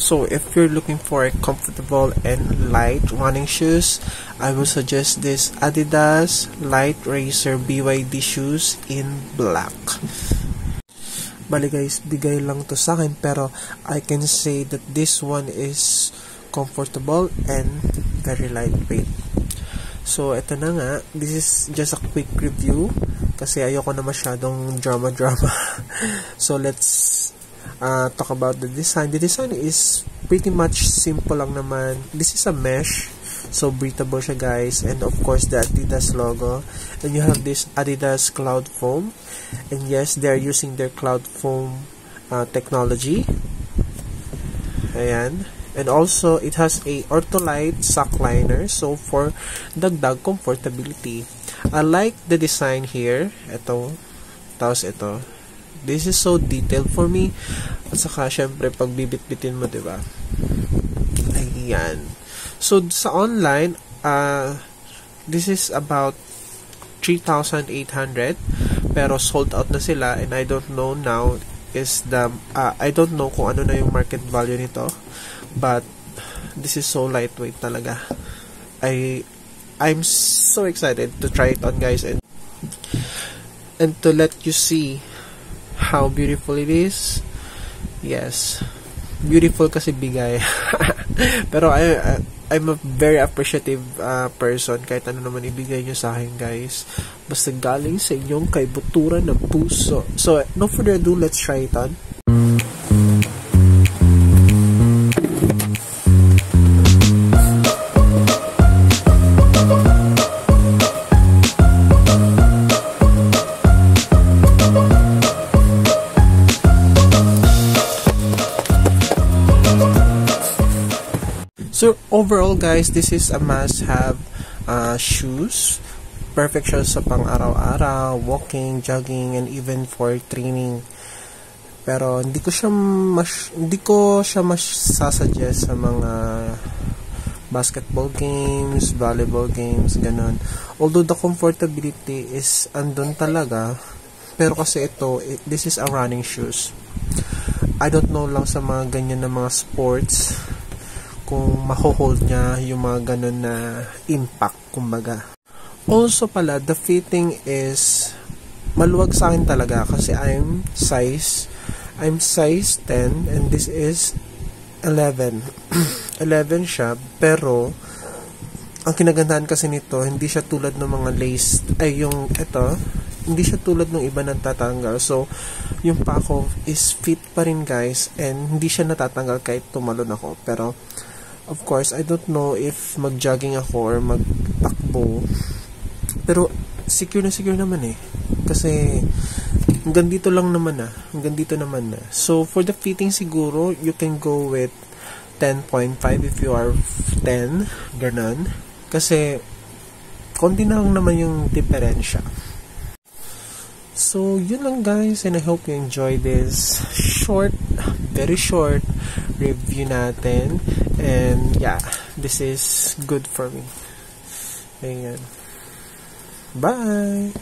So if you're looking for a comfortable and light running shoes, I will suggest this Adidas Light Racer BYD shoes in black. Bali guys, bigay lang to sa akin, pero I can say that this one is comfortable and very lightweight. So ito na nga, this is just a quick review kasi ayoko na masyadong drama. So let's talk about the design. The design is pretty much simple lang naman. This is a mesh, so breathable siya guys, and of course the Adidas logo, and you have this Adidas Cloud Foam, and yes, they are using their Cloud Foam technology. Ayan. And also, it has a Ortholite sock liner, so for dagdag comfortability. I like the design here. Ito. Tapos ito. This is so detailed for me. At saka, syempre, pag bibit-bitin mo, diba? Ayan. So, sa online, this is about 3,800. Pero sold out na sila, and I don't know now is the, I don't know kung ano na yung market value nito. But this is so lightweight talaga. I'm so excited to try it on guys, and to let you see how beautiful it is. Yes, beautiful kasi bigay. Pero I'm a very appreciative person kahit ano naman ibigay nyo sa akin guys, basta galing sa inyong kaibuturan ng puso. So no further ado, let's try it on. So overall guys, this is a must-have shoes. Perfect siya sa pang araw-araw, walking, jogging, and even for training. Pero hindi ko siya masasuggest sa mga basketball games, volleyball games, ganun. Although the comfortability is andun talaga, pero kasi this is a running shoes. I don't know lang sa mga ganyan na mga sports kung maho-hold niya yung mga ganun na impact, kumbaga. Also pala, the fitting is maluwag sa akin talaga kasi I'm size 10 and this is 11. 11 siya, pero ang kinagandahan kasi nito, hindi siya tulad ng mga lace, hindi siya tulad ng iba na tatanggal. So, yung pako is fit pa rin guys, and hindi siya natatanggal kahit tumalon ako. Pero, of course, I don't know if mag-jogging ako or mag-takbo. Pero, secure naman eh. Kasi, hanggang dito naman na. So, for the fitting siguro, you can go with 10.5 if you are 10. Ganon. Kasi, konti na lang naman yung diferensya. So, yun lang guys, and I hope you enjoy this very short review natin. And yeah, this is good for me. Ayan. Bye!